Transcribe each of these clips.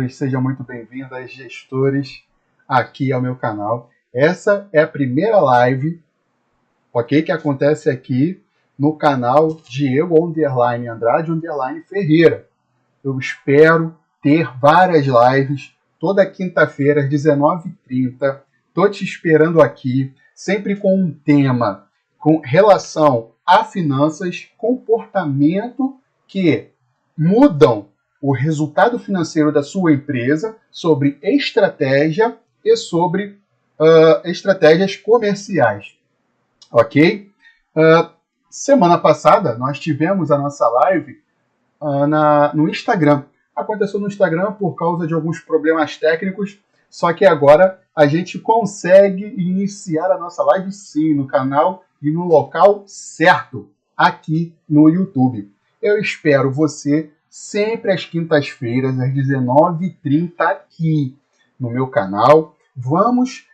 Sejam muito bem-vindas, gestores, aqui ao meu canal. Essa é a primeira live, ok, que acontece aqui no canal Diego Andrade Ferreira. Eu espero ter várias lives toda quinta-feira às 19h30. Estou te esperando aqui, sempre com um tema com relação a finanças, comportamento que mudam o resultado financeiro da sua empresa, sobre estratégia e sobre estratégias comerciais. Ok? Semana passada, nós tivemos a nossa live no Instagram. Aconteceu no Instagram por causa de alguns problemas técnicos, só que agora a gente consegue iniciar a nossa live sim, no canal e no local certo, aqui no YouTube. Eu espero você sempre às quintas-feiras, às 19h30, aqui no meu canal. Vamos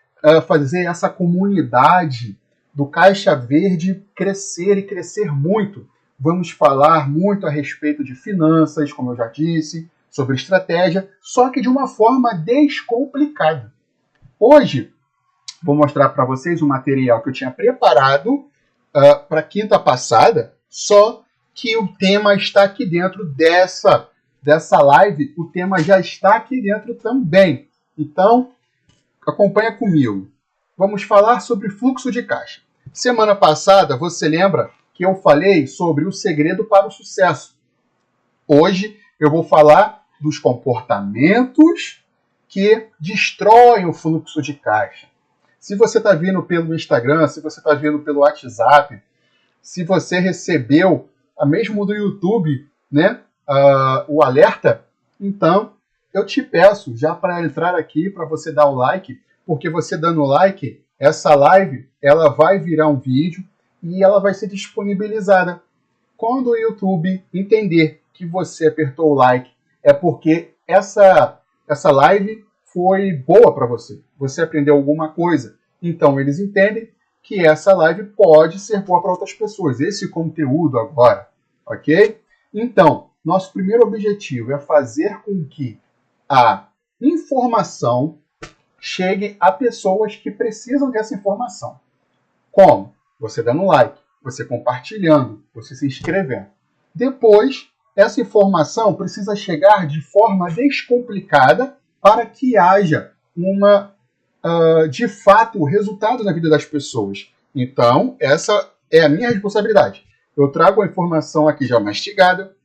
fazer essa comunidade do Caixa Verde crescer e crescer muito. Vamos falar muito a respeito de finanças, como eu já disse, sobre estratégia, só que de uma forma descomplicada. Hoje, vou mostrar para vocês o material que eu tinha preparado para a quinta passada, só que o tema está aqui dentro dessa live, o tema já está aqui dentro também. Então, acompanha comigo. Vamos falar sobre fluxo de caixa. Semana passada, você lembra que eu falei sobre o segredo para o sucesso. Hoje, eu vou falar dos comportamentos que destroem o fluxo de caixa. Se você está vindo pelo Instagram, se você está vindo pelo WhatsApp, se você recebeu mesmo do YouTube, né, o alerta, então eu te peço já para entrar aqui, para você dar o like, porque você dando o like, essa live ela vai virar um vídeo e ela vai ser disponibilizada. Quando o YouTube entender que você apertou o like, é porque essa live foi boa para você. Você aprendeu alguma coisa. Então eles entendem que essa live pode ser boa para outras pessoas. Esse conteúdo agora, ok? Então, nosso primeiro objetivo é fazer com que a informação chegue a pessoas que precisam dessa informação. Como? Você dando like, você compartilhando, você se inscrevendo. Depois, essa informação precisa chegar de forma descomplicada para que haja de fato, resultado na vida das pessoas. Então, essa é a minha responsabilidade. Eu trago a informação aqui já mastigada,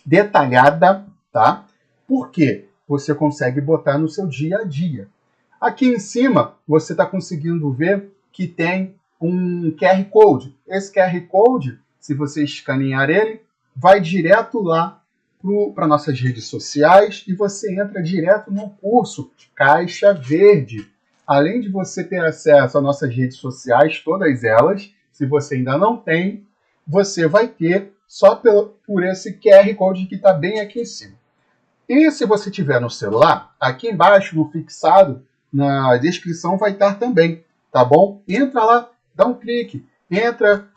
detalhada, tá? Porque você consegue botar no seu dia a dia. Aqui em cima, você está conseguindo ver que tem um QR Code. Esse QR Code, se você escanear ele, vai direto lá para nossas redes sociais e você entra direto no curso Caixa Verde. Além de você ter acesso às nossas redes sociais, todas elas, se você ainda não tem, você vai ter só por esse QR Code que está bem aqui em cima. E se você tiver no celular, aqui embaixo, no fixado, na descrição vai estar também, tá bom? Entra lá, dá um clique, entra,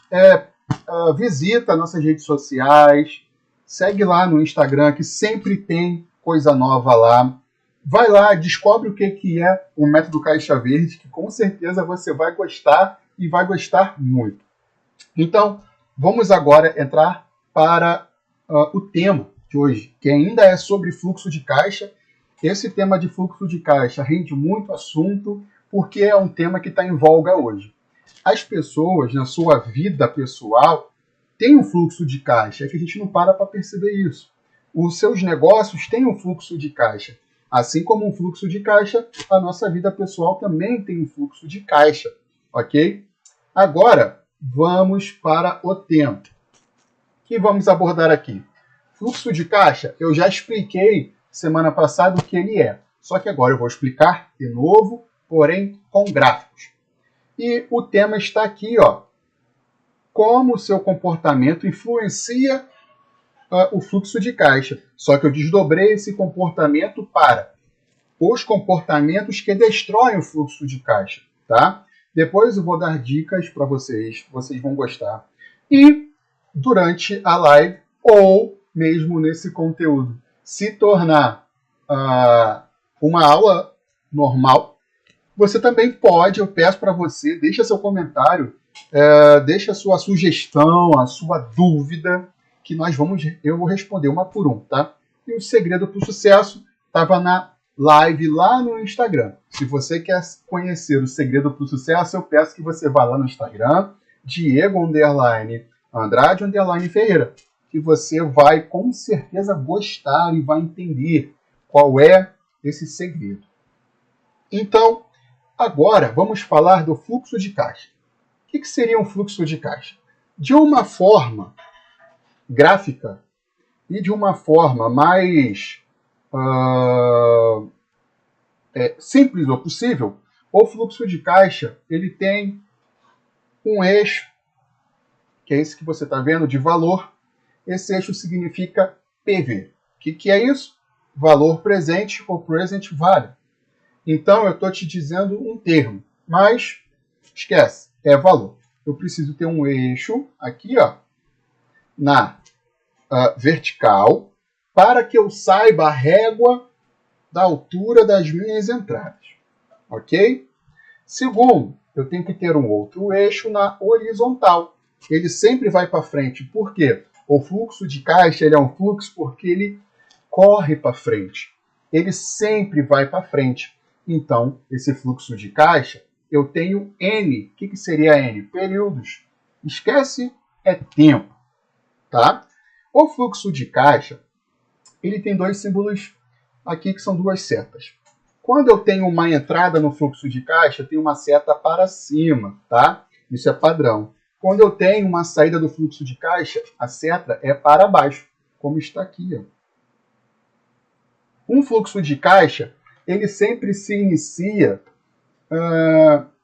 visita nossas redes sociais, segue lá no Instagram, que sempre tem coisa nova lá. Vai lá, descobre o que é o método Caixa Verde, que com certeza você vai gostar e vai gostar muito. Então, vamos agora entrar para o tema de hoje, que ainda é sobre fluxo de caixa. Esse tema de fluxo de caixa rende muito assunto, porque é um tema que está em voga hoje. As pessoas, na sua vida pessoal, têm um fluxo de caixa, é que a gente não para perceber isso. Os seus negócios têm um fluxo de caixa. Assim como um fluxo de caixa, a nossa vida pessoal também tem um fluxo de caixa, ok? Agora, vamos para o tema que vamos abordar aqui. Fluxo de caixa, eu já expliquei semana passada o que ele é, só que agora eu vou explicar de novo, porém com gráficos. E o tema está aqui, ó. Como o seu comportamento influencia o fluxo de caixa. Só que eu desdobrei esse comportamento para os comportamentos que destroem o fluxo de caixa, tá? Depois eu vou dar dicas para vocês vão gostar. E durante a live, ou mesmo nesse conteúdo, se tornar uma aula normal, você também pode, eu peço para você, deixa seu comentário, deixa a sua sugestão, a sua dúvida, que eu vou responder uma por um, tá? E o segredo para o sucesso estava na live lá no Instagram. Se você quer conhecer o segredo para o sucesso, eu peço que você vá lá no Instagram, Diego_Andrade_Ferreira, que você vai com certeza gostar e vai entender qual é esse segredo. Então, agora vamos falar do fluxo de caixa. O que seria um fluxo de caixa? De uma forma gráfica e de uma forma mais simples ou possível, o fluxo de caixa ele tem um eixo, que é esse que você está vendo, de valor. Esse eixo significa PV. O que é isso? Valor presente ou present value. Então, eu estou te dizendo um termo, mas esquece, é valor. Eu preciso ter um eixo aqui, ó, na vertical, para que eu saiba a régua da altura das minhas entradas. Ok? Segundo, eu tenho que ter um outro eixo na horizontal. Ele sempre vai para frente. Por quê? O fluxo de caixa ele é um fluxo porque ele corre para frente. Ele sempre vai para frente. Então, esse fluxo de caixa, eu tenho N. O que seria N? Períodos. Esquece, é tempo. Tá? O fluxo de caixa, ele tem dois símbolos aqui que são duas setas. Quando eu tenho uma entrada no fluxo de caixa, eu tenho uma seta para cima, tá? Isso é padrão. Quando eu tenho uma saída do fluxo de caixa, a seta é para baixo, como está aqui. Ó. Um fluxo de caixa, ele sempre se inicia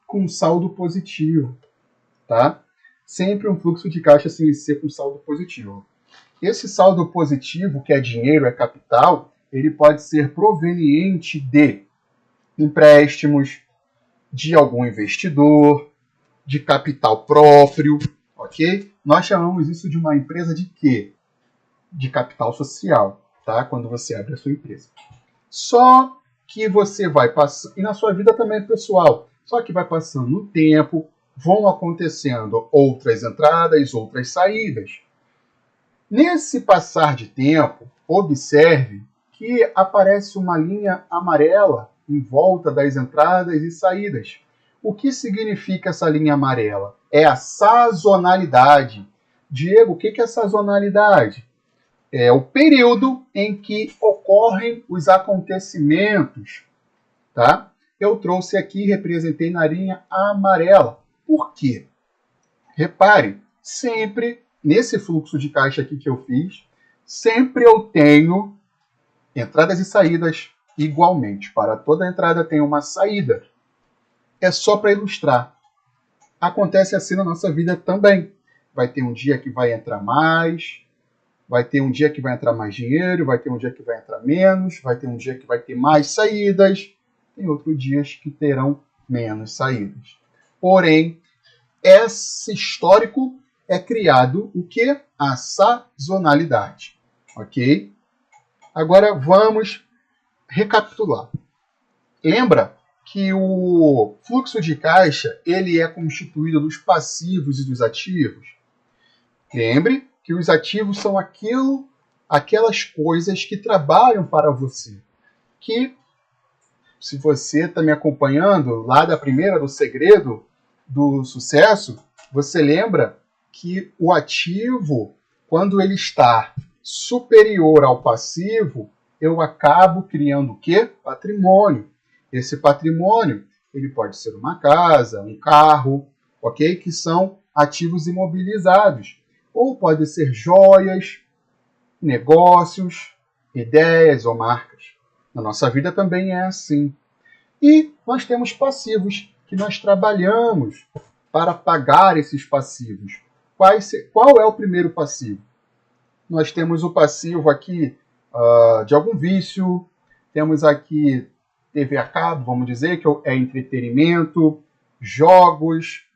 com saldo positivo, tá? Sempre um fluxo de caixa se inicia com saldo positivo. Esse saldo positivo, que é dinheiro, é capital, ele pode ser proveniente de empréstimos, de algum investidor, de capital próprio, ok? Nós chamamos isso de uma empresa de quê? De capital social, tá? Quando você abre a sua empresa. Só que você vai passando, e na sua vida também pessoal, só que vai passando o tempo, vão acontecendo outras entradas, outras saídas. Nesse passar de tempo, observe que aparece uma linha amarela em volta das entradas e saídas. O que significa essa linha amarela? É a sazonalidade. Diego, o que é sazonalidade? É o período em que ocorrem os acontecimentos. Tá? Eu trouxe aqui, representei na linha amarela. Por quê? Repare, sempre nesse fluxo de caixa aqui que eu fiz, sempre eu tenho entradas e saídas igualmente. Para toda entrada tem uma saída. É só para ilustrar. Acontece assim na nossa vida também. Vai ter um dia que vai entrar mais, vai ter um dia que vai entrar mais dinheiro, vai ter um dia que vai entrar menos, vai ter um dia que vai ter mais saídas, tem outros dias que terão menos saídas. Porém, esse histórico é criado o que? A sazonalidade. Ok? Agora vamos recapitular. Lembra que o fluxo de caixa ele é constituído dos passivos e dos ativos? Lembre que os ativos são aquelas coisas que trabalham para você. Que, se você está me acompanhando lá da primeira, do segredo do sucesso, você lembra que o ativo, quando ele está superior ao passivo, eu acabo criando o quê? Patrimônio. Esse patrimônio, ele pode ser uma casa, um carro, ok? Que são ativos imobilizados. Ou pode ser joias, negócios, ideias ou marcas. Na nossa vida também é assim. E nós temos passivos, que nós trabalhamos para pagar esses passivos. Qual é o primeiro passivo? Nós temos o passivo aqui de algum vício, temos aqui TV a cabo, vamos dizer, que é entretenimento, jogos,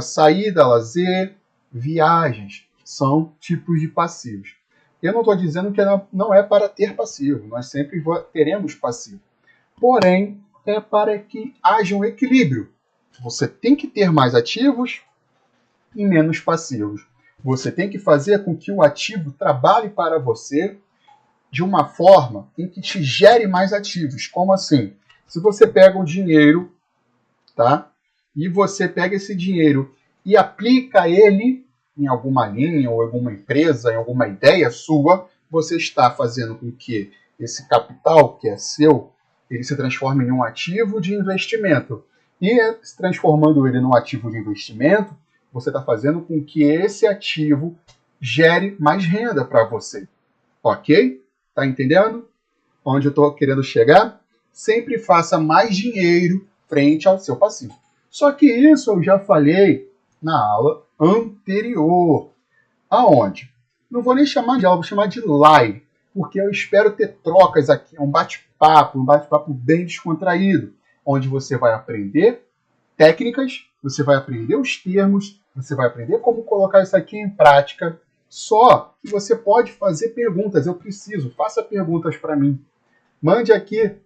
saída, lazer, viagens. São tipos de passivos. Eu não estou dizendo que não é para ter passivo, nós sempre teremos passivo. Porém, é para que haja um equilíbrio. Você tem que ter mais ativos e menos passivos. Você tem que fazer com que o ativo trabalhe para você de uma forma em que te gere mais ativos. Como assim? Se você pega um dinheiro, tá? E você pega esse dinheiro e aplica ele em alguma linha ou alguma empresa, em alguma ideia sua, você está fazendo com que esse capital que é seu, ele se transforme em um ativo de investimento. E se transformando ele num ativo de investimento, você está fazendo com que esse ativo gere mais renda para você. Ok? Tá entendendo? Onde eu estou querendo chegar? Sempre faça mais dinheiro frente ao seu passivo. Só que isso eu já falei na aula anterior. Aonde? Não vou nem chamar de aula, vou chamar de live, porque eu espero ter trocas aqui, um bate-papo bem descontraído, onde você vai aprender técnicas, você vai aprender os termos, você vai aprender como colocar isso aqui em prática. Só que você pode fazer perguntas, faça perguntas para mim. Mande aqui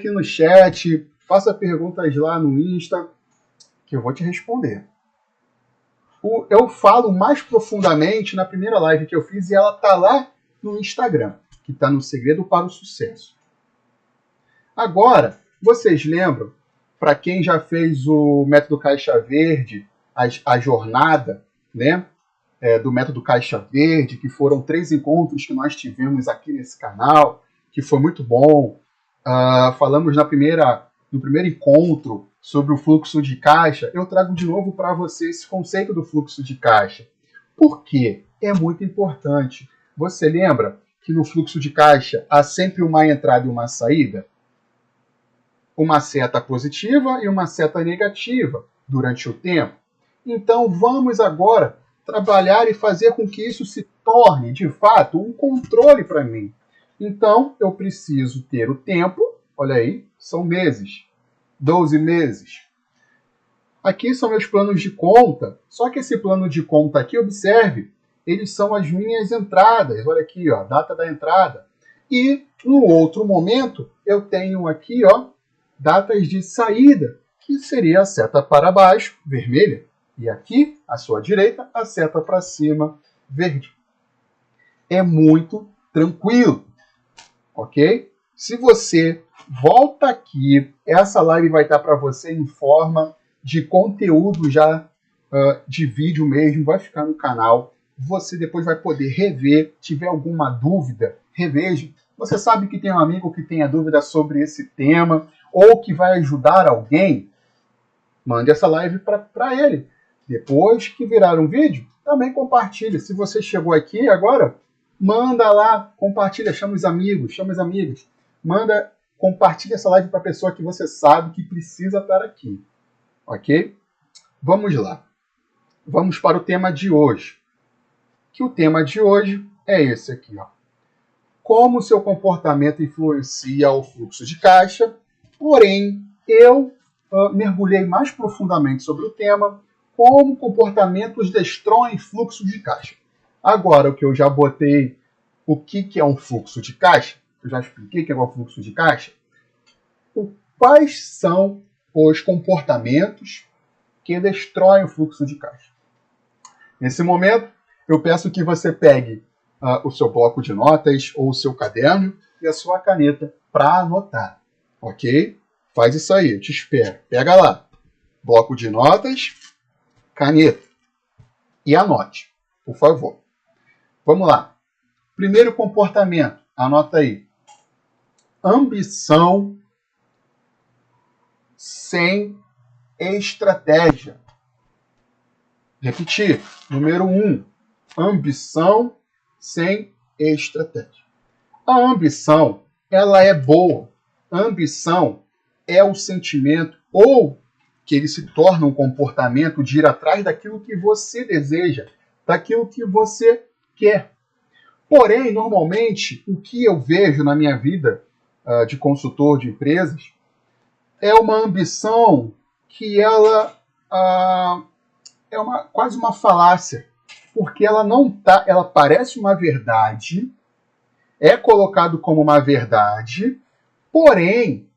no chat, faça perguntas lá no Insta, que eu vou te responder. Eu falo mais profundamente na primeira live que eu fiz e ela tá lá no Instagram, que está no Segredo para o Sucesso. Agora, vocês lembram, para quem já fez o método Caixa Verde, a jornada, né, do método Caixa Verde, que foram 3 encontros que nós tivemos aqui nesse canal, que foi muito bom. Falamos no primeiro encontro sobre o fluxo de caixa. Eu trago de novo para você esse conceito do fluxo de caixa. Por quê? É muito importante. Você lembra que no fluxo de caixa há sempre uma entrada e uma saída? Uma seta positiva e uma seta negativa durante o tempo. Então vamos agora trabalhar e fazer com que isso se torne, de fato, um controle para mim. Então eu preciso ter o tempo, olha aí, são meses, 12 meses. Aqui são meus planos de conta, só que esse plano de conta aqui, observe, eles são as minhas entradas, olha aqui, ó, data da entrada. E no outro momento eu tenho aqui, ó, datas de saída, que seria a seta para baixo, vermelha, e aqui, à sua direita, a seta para cima, verde. É muito tranquilo, ok? Se você volta aqui, essa live vai estar para você em forma de conteúdo já de vídeo mesmo, vai ficar no canal. Você depois vai poder rever, tiver alguma dúvida, reveja. Você sabe que tem um amigo que tenha dúvida sobre esse tema ou que vai ajudar alguém, mande essa live para ele. Depois que virar um vídeo, também compartilhe. Se você chegou aqui agora, manda lá, compartilha, chama os amigos. Compartilha essa live para a pessoa que você sabe que precisa estar aqui. Ok? Vamos lá. Vamos para o tema de hoje. Que o tema de hoje é esse aqui, ó. Como o seu comportamento influencia o fluxo de caixa. Porém, eu mergulhei mais profundamente sobre o tema, como comportamentos destroem fluxo de caixa. Agora, o que eu já botei, o que é um fluxo de caixa, eu já expliquei o que é um fluxo de caixa. Quais são os comportamentos que destroem o fluxo de caixa? Nesse momento, eu peço que você pegue o seu bloco de notas ou o seu caderno e a sua caneta para anotar, ok? Faz isso aí, eu te espero. Pega lá, bloco de notas, caneta e anote, por favor. Vamos lá. Primeiro comportamento, anota aí. Ambição sem estratégia. Repetir. Número 1. Ambição sem estratégia. A ambição, ela é boa. A ambição é o sentimento ou que ele se torna um comportamento de ir atrás daquilo que você deseja, daquilo que você quer. Porém, normalmente, o que eu vejo na minha vida de consultor de empresas é uma ambição que ela é quase uma falácia. porque ela não tá, ela parece uma verdade, é colocado como uma verdade, porém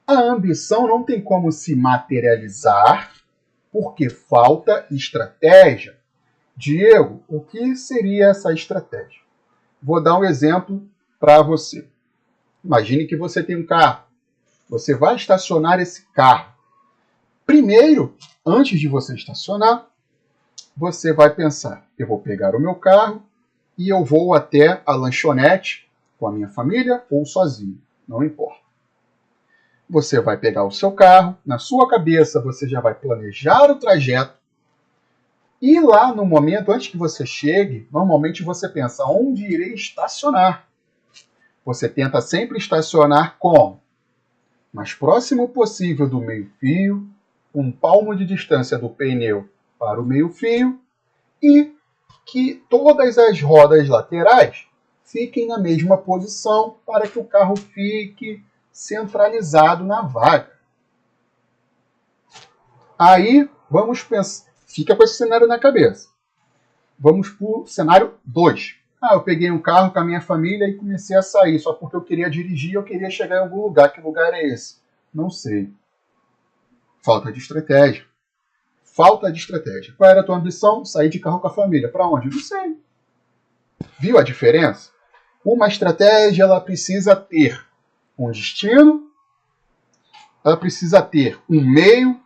a ambição não tem como se materializar porque falta estratégia. Diego, o que seria essa estratégia? Vou dar um exemplo para você. Imagine que você tem um carro. Você vai estacionar esse carro. Primeiro, antes de você estacionar, você vai pensar, eu vou pegar o meu carro e eu vou até a lanchonete com a minha família ou sozinho, não importa. Você vai pegar o seu carro, na sua cabeça você já vai planejar o trajeto e lá no momento, antes que você chegue, normalmente você pensa, onde irei estacionar? Você tenta sempre estacionar como? Mais próximo possível do meio-fio, um palmo de distância do pneu para o meio-fio e que todas as rodas laterais fiquem na mesma posição para que o carro fique centralizado na vaga. Aí, vamos pensar, fica com esse cenário na cabeça. Vamos para o cenário 2. Eu peguei um carro com a minha família e comecei a sair, só porque eu queria dirigir, eu queria chegar em algum lugar. Que lugar é esse? Não sei. Falta de estratégia. Falta de estratégia. Qual era a tua ambição? Sair de carro com a família. Para onde? Não sei. Viu a diferença? Uma estratégia, ela precisa ter um destino, ela precisa ter um meio,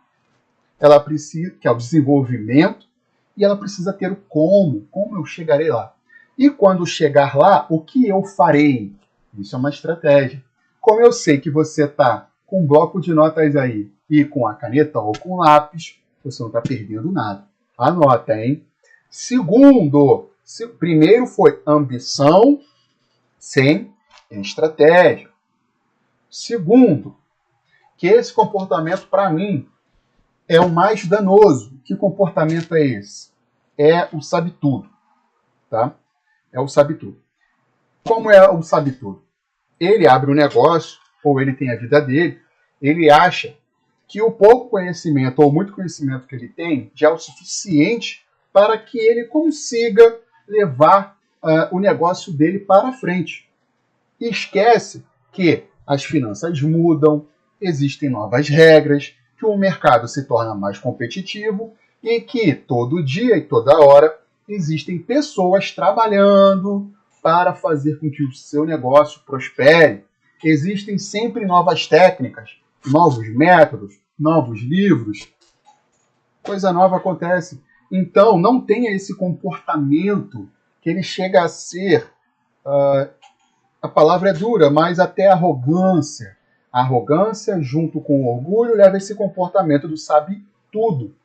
ela precisa, que é o desenvolvimento, e ela precisa ter o como eu chegarei lá. E quando chegar lá, o que eu farei? Isso é uma estratégia. Como eu sei que você está com um bloco de notas aí e com a caneta ou com lápis, você não está perdendo nada. Anota, hein? Segundo, primeiro foi ambição sem estratégia. Segundo, que esse comportamento, para mim, é o mais danoso. Que comportamento é esse? É o sabe-tudo. Tá? É o sabe-tudo. Como é o sabe-tudo? Ele abre um negócio, ou ele tem a vida dele, ele acha que o pouco conhecimento ou muito conhecimento que ele tem já é o suficiente para que ele consiga levar o negócio dele para frente. E esquece que as finanças mudam, existem novas regras, que o mercado se torna mais competitivo e que todo dia e toda hora existem pessoas trabalhando para fazer com que o seu negócio prospere. Existem sempre novas técnicas, novos métodos, novos livros. Coisa nova acontece. Então, não tenha esse comportamento que ele chega a ser, a palavra é dura, mas até arrogância. A arrogância, junto com o orgulho, leva a esse comportamento do sabe-tudo.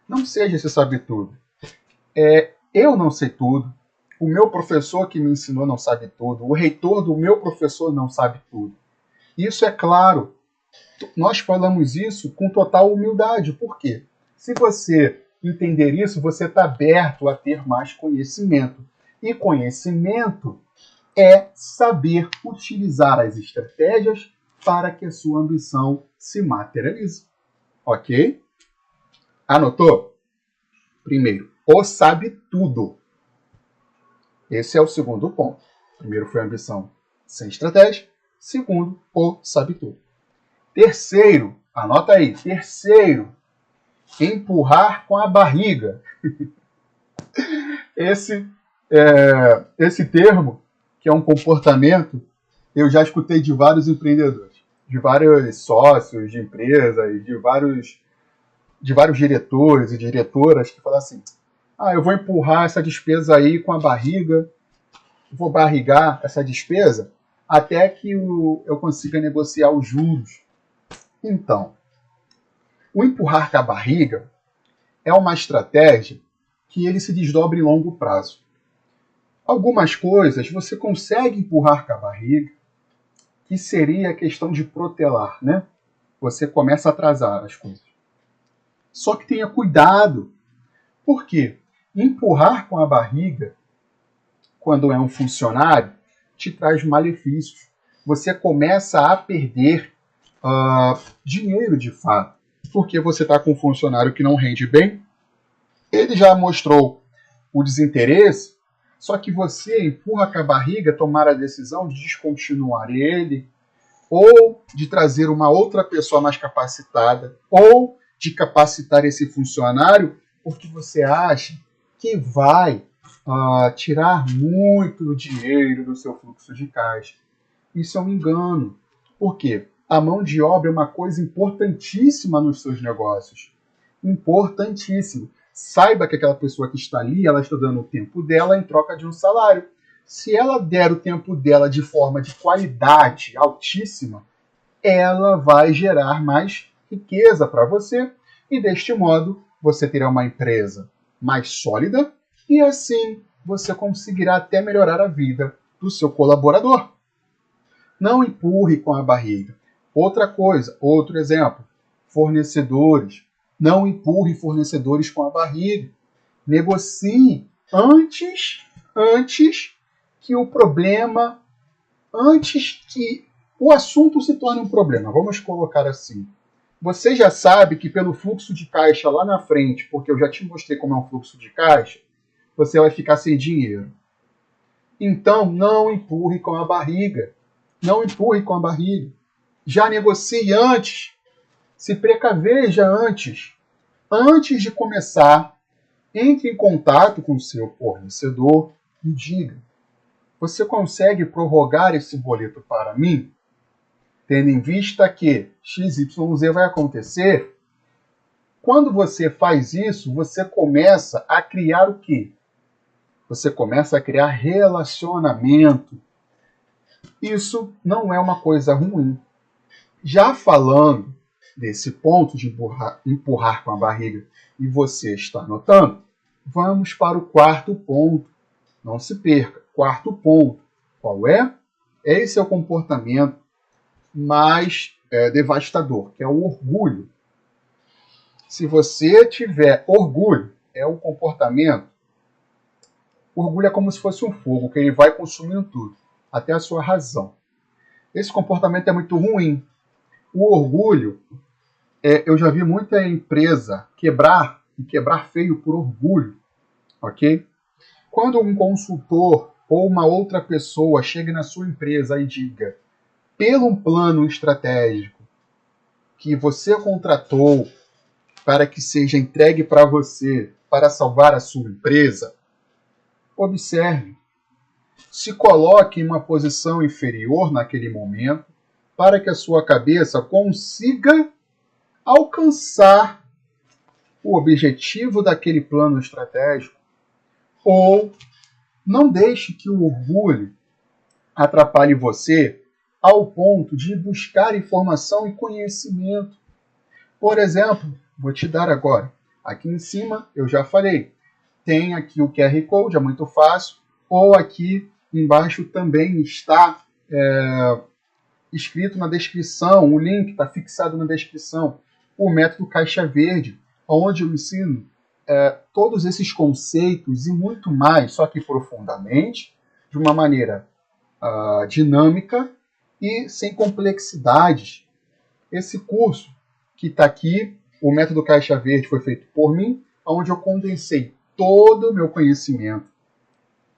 Não seja esse sabe-tudo. Eu não sei tudo. O meu professor que me ensinou não sabe tudo. O reitor do meu professor não sabe tudo. Isso é claro. Nós falamos isso com total humildade. Por quê? Se você entender isso, você está aberto a ter mais conhecimento. E conhecimento é saber utilizar as estratégias para que a sua ambição se materialize. Ok? Anotou? Primeiro, o sabe tudo. Esse é o segundo ponto. Primeiro foi a ambição sem estratégia. Segundo, o sabe tudo. Terceiro, anota aí. Terceiro, empurrar com a barriga. Esse termo, que é um comportamento, eu já escutei de vários empreendedores, de vários sócios de empresa, de vários diretores e diretoras que falam assim, eu vou empurrar essa despesa aí com a barriga, vou barrigar essa despesa até que eu consiga negociar os juros. Então, o empurrar com a barriga é uma estratégia que ele se desdobra em longo prazo. Algumas coisas você consegue empurrar com a barriga, que seria a questão de protelar, né? Você começa a atrasar as coisas. Só que tenha cuidado. Por quê? Empurrar com a barriga, quando é um funcionário, te traz malefícios. Você começa a perder dinheiro de fato. Porque você está com um funcionário que não rende bem, ele já mostrou o desinteresse, só que você empurra com a barriga tomar a decisão de descontinuar ele, ou de trazer uma outra pessoa mais capacitada, ou de capacitar esse funcionário, porque você acha que vai tirar muito dinheiro do seu fluxo de caixa. Isso é um engano. Por quê? A mão de obra é uma coisa importantíssima nos seus negócios. Importantíssimo. Saiba que aquela pessoa que está ali, ela está dando o tempo dela em troca de um salário. Se ela der o tempo dela de forma de qualidade altíssima, ela vai gerar mais riqueza para você e, deste modo, você terá uma empresa mais sólida e, assim, você conseguirá até melhorar a vida do seu colaborador. Não empurre com a barriga. Outra coisa, outro exemplo, fornecedores. Não empurre fornecedores com a barriga. Negocie antes que o problema, antes que o assunto se torne um problema. Vamos colocar assim. Você já sabe que pelo fluxo de caixa lá na frente, porque eu já te mostrei como é um fluxo de caixa, você vai ficar sem dinheiro. Então, não empurre com a barriga. Não empurre com a barriga. Já negocie antes. Se precaveja antes. Antes de começar, entre em contato com o seu fornecedor e diga: você consegue prorrogar esse boleto para mim? Tendo em vista que XYZ vai acontecer. Quando você faz isso, você começa a criar o quê? Você começa a criar relacionamento. Isso não é uma coisa ruim. Já falando desse ponto de empurrar com a barriga, e você está notando, vamos para o quarto ponto. Não se perca. Quarto ponto. Qual é? Esse é o comportamento mais devastador, que é o orgulho. Se você tiver orgulho, é um comportamento. Orgulho é como se fosse um fogo, que ele vai consumindo tudo, até a sua razão. Esse comportamento é muito ruim. O orgulho, eu já vi muita empresa quebrar, e quebrar feio por orgulho, ok? Quando um consultor ou uma outra pessoa chega na sua empresa e diga, pelo um plano estratégico que você contratou para que seja entregue para você, para salvar a sua empresa, observe. Se coloque em uma posição inferior naquele momento para que a sua cabeça consiga alcançar o objetivo daquele plano estratégico. Ou não deixe que o orgulho atrapalhe você ao ponto de buscar informação e conhecimento. Por exemplo, vou te dar agora. Aqui em cima, eu já falei. Tem aqui o QR Code, é muito fácil. Ou aqui embaixo também está escrito na descrição. O link está fixado na descrição. O método Caixa Verde, onde eu ensino todos esses conceitos e muito mais, só que profundamente, de uma maneira dinâmica e sem complexidades. Esse curso que está aqui, o método Caixa Verde, foi feito por mim, onde eu condensei todo o meu conhecimento.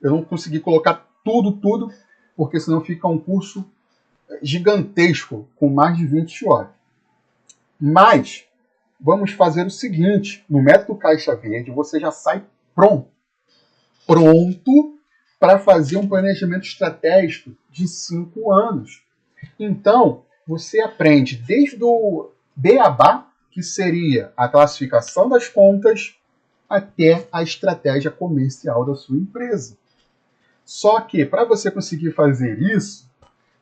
Eu não consegui colocar tudo, porque senão fica um curso gigantesco, com mais de 20 horas. Mas, vamos fazer o seguinte, no método Caixa Verde, você já sai pronto para fazer um planejamento estratégico de 5 anos. Então, você aprende desde o beabá, que seria a classificação das contas, até a estratégia comercial da sua empresa. Só que, para você conseguir fazer isso,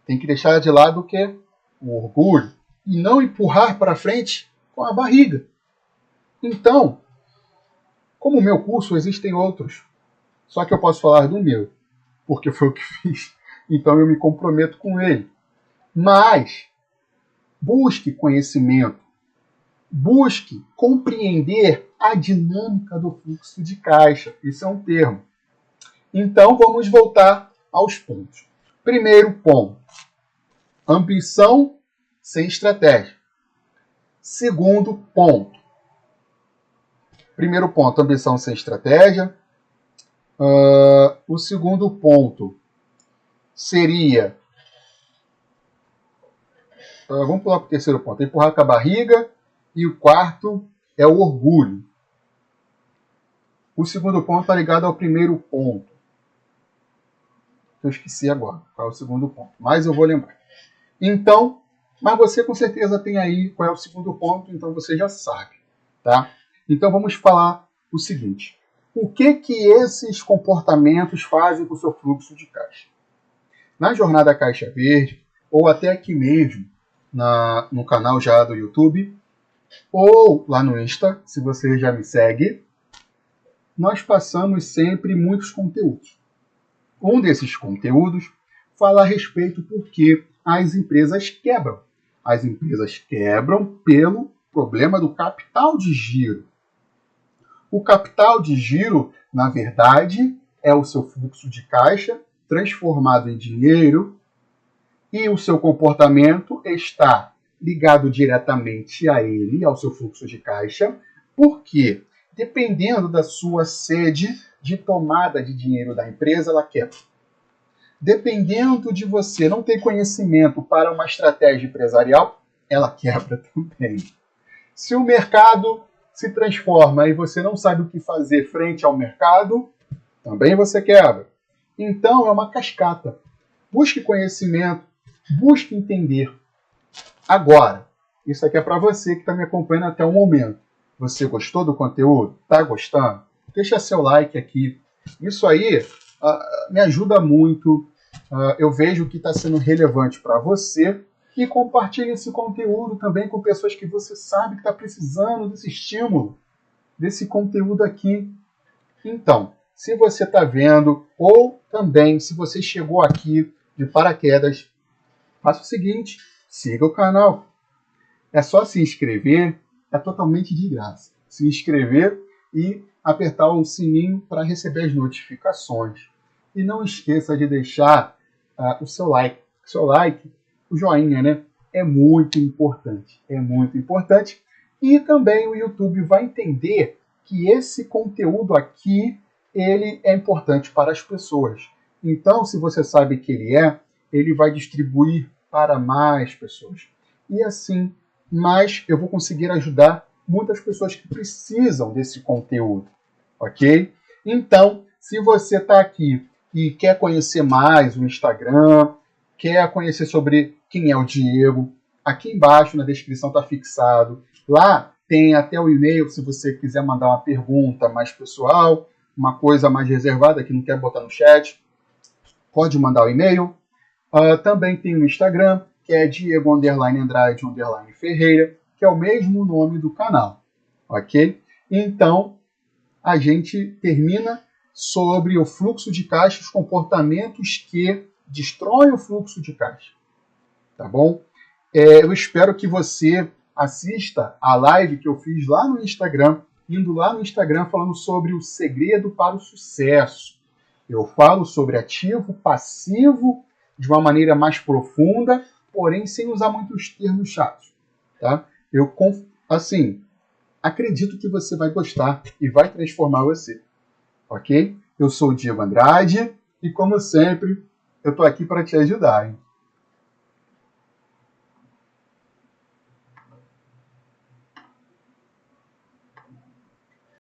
tem que deixar de lado o quê? O orgulho. E não empurrar para frente com a barriga. Então, como o meu curso, existem outros. Só que eu posso falar do meu, porque foi o que fiz. Então eu me comprometo com ele. Mas, busque conhecimento. Busque compreender a dinâmica do fluxo de caixa. Isso é um termo. Então, vamos voltar aos pontos. Primeiro ponto. Ambição sem estratégia. Segundo ponto. Primeiro ponto, ambição sem estratégia. O segundo ponto seria... vamos pular para o terceiro ponto. Empurrar com a barriga. E o quarto é o orgulho. O segundo ponto está ligado ao primeiro ponto. Eu esqueci agora qual é o segundo ponto, mas eu vou lembrar. Então, mas você com certeza tem aí qual é o segundo ponto, então você já sabe, tá? Então vamos falar o seguinte. O que esses comportamentos fazem com o seu fluxo de caixa? Na jornada Caixa Verde, ou até aqui mesmo, no canal já do YouTube, ou lá no Insta, se você já me segue, nós passamos sempre muitos conteúdos. Um desses conteúdos fala a respeito porque as empresas quebram. As empresas quebram pelo problema do capital de giro. O capital de giro, na verdade, é o seu fluxo de caixa transformado em dinheiro e o seu comportamento está ligado diretamente a ele, ao seu fluxo de caixa, porque dependendo da sua sede de tomada de dinheiro da empresa, ela quebra. Dependendo de você não ter conhecimento para uma estratégia empresarial, ela quebra também. Se o mercado se transforma e você não sabe o que fazer frente ao mercado, também você quebra. Então é uma cascata. Busque conhecimento, busque entender. Agora, isso aqui é para você que está me acompanhando até o momento. Você gostou do conteúdo? Está gostando? Deixa seu like aqui. Isso aí me ajuda muito. Eu vejo que está sendo relevante para você. E compartilhe esse conteúdo também com pessoas que você sabe que está precisando desse estímulo, desse conteúdo aqui. Então, se você está vendo, ou também se você chegou aqui de paraquedas, faça o seguinte, siga o canal. É só se inscrever, é totalmente de graça. Se inscrever e apertar o sininho para receber as notificações. E não esqueça de deixar o seu like. O joinha, né? É muito importante. É muito importante. E também o YouTube vai entender que esse conteúdo aqui, ele é importante para as pessoas. Então, se você sabe que ele vai distribuir para mais pessoas. E assim, mais eu vou conseguir ajudar muitas pessoas que precisam desse conteúdo. Ok? Então, se você está aqui e quer conhecer mais o Instagram, quer conhecer sobre quem é o Diego, aqui embaixo na descrição está fixado. Lá tem até o e-mail, se você quiser mandar uma pergunta mais pessoal, uma coisa mais reservada que não quer botar no chat, pode mandar o e-mail. Também tem o Instagram, que é Diego_Andrade_Ferreira, que é o mesmo nome do canal. Ok? Então, a gente termina sobre o fluxo de caixa, os comportamentos que destroem o fluxo de caixa. Tá bom? Eu espero que você assista a live que eu fiz lá no Instagram, indo lá no Instagram falando sobre o segredo para o sucesso. Eu falo sobre ativo, passivo, de uma maneira mais profunda, porém sem usar muitos termos chatos. Tá? Eu, assim, acredito que você vai gostar e vai transformar você. Ok? Eu sou o Diego Andrade e, como sempre, eu estou aqui para te ajudar. Hein?